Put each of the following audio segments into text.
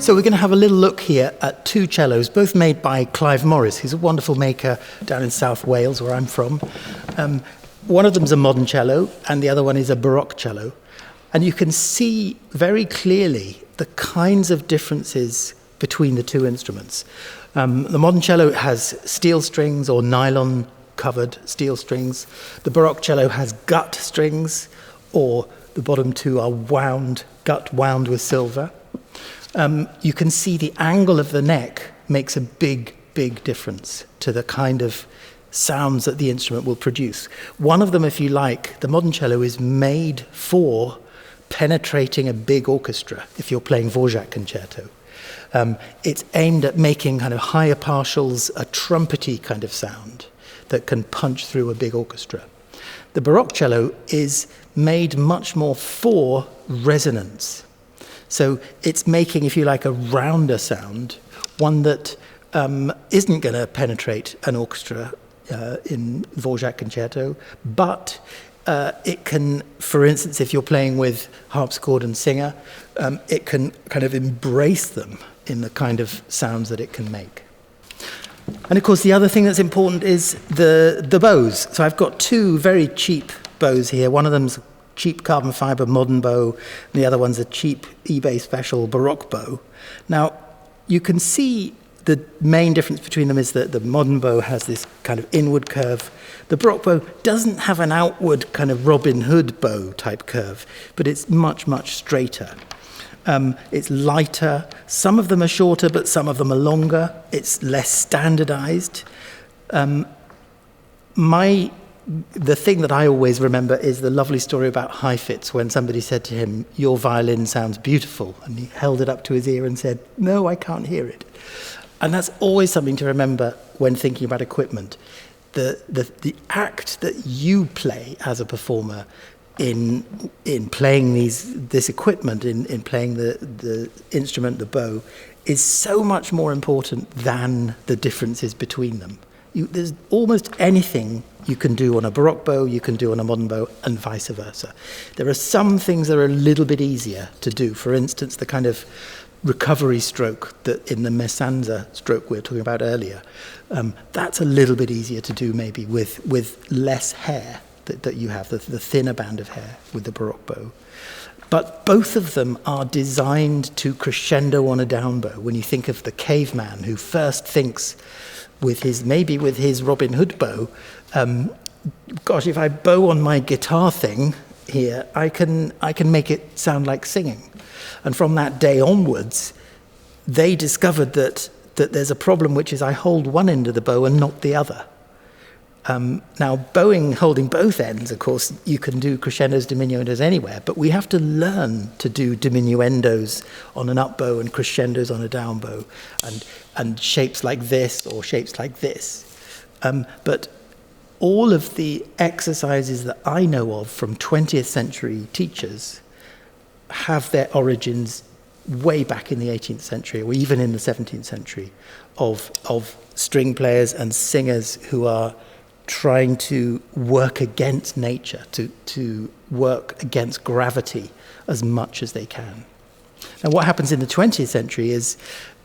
So we're going to have a little look here at two cellos, both made by Clive Morris, who's a wonderful maker down in South Wales, where I'm from. One of them's a modern cello, and the other one is a Baroque cello. And you can see very clearly the kinds of differences between the two instruments. The modern cello has steel strings or nylon-covered steel strings. The Baroque cello has gut strings, or the bottom two are gut wound with silver. You can see the angle of the neck makes a big, big difference to the kind of sounds that the instrument will produce. One of them, if you like, the modern cello is made for penetrating a big orchestra, if you're playing Dvorak concerto. It's aimed at making kind of higher partials, a trumpety kind of sound that can punch through a big orchestra. The Baroque cello is made much more for resonance. So it's making, if you like, a rounder sound, one that isn't going to penetrate an orchestra in Dvorak concerto, but it can, for instance, if you're playing with harpsichord and singer, it can kind of embrace them in the kind of sounds that it can make. And of course, the other thing that's important is the bows. So I've got two very cheap bows here. One of them's cheap carbon fiber modern bow, and the other one's a cheap eBay special Baroque bow. Now, you can see the main difference between them is that the modern bow has this kind of inward curve. The Baroque bow doesn't have an outward kind of Robin Hood bow type curve, but it's much, much straighter. It's lighter. Some of them are shorter, but some of them are longer. It's less standardized. The thing that I always remember is the lovely story about Heifetz, when somebody said to him, "Your violin sounds beautiful," and he held it up to his ear and said, "No, I can't hear it." And that's always something to remember when thinking about equipment. The act that you play as a performer in playing this equipment, in playing the instrument, the bow, is so much more important than the differences between them. There's almost anything you can do on a Baroque bow, you can do on a modern bow, and vice versa. There are some things that are a little bit easier to do. For instance, the kind of recovery stroke that in the Mesanza stroke we were talking about earlier, that's a little bit easier to do maybe with less hair that you have, the thinner band of hair with the Baroque bow. But both of them are designed to crescendo on a down bow. When you think of the caveman who first thinks with his Robin Hood bow, gosh, if I bow on my guitar thing here, I can make it sound like singing. And from that day onwards, they discovered that there's a problem, which is I hold one end of the bow and not the other. Now, holding both ends, of course, you can do crescendos, diminuendos anywhere, but we have to learn to do diminuendos on an up bow and crescendos on a down bow, and shapes like this or shapes like this. But all of the exercises that I know of from 20th century teachers have their origins way back in the 18th century, or even in the 17th century, of string players and singers who are trying to work against nature, to work against gravity as much as they can. And what happens in the 20th century is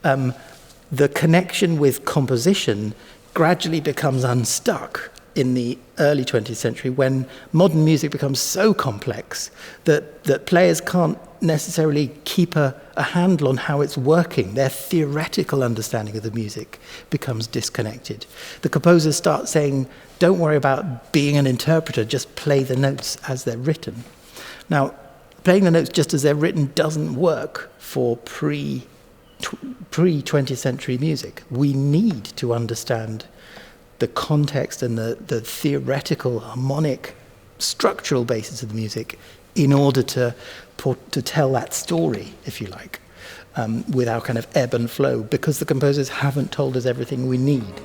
the connection with composition gradually becomes unstuck in the early 20th century, when modern music becomes so complex that players can't necessarily keep a handle on how it's working. Their theoretical understanding of the music becomes disconnected. The composers start saying, don't worry about being an interpreter, just play the notes as they're written. Now, playing the notes just as they're written doesn't work for pre-20th century music. We need to understand the context and the theoretical, harmonic, structural basis of the music in order to tell that story, if you like, with our kind of ebb and flow, because the composers haven't told us everything we need.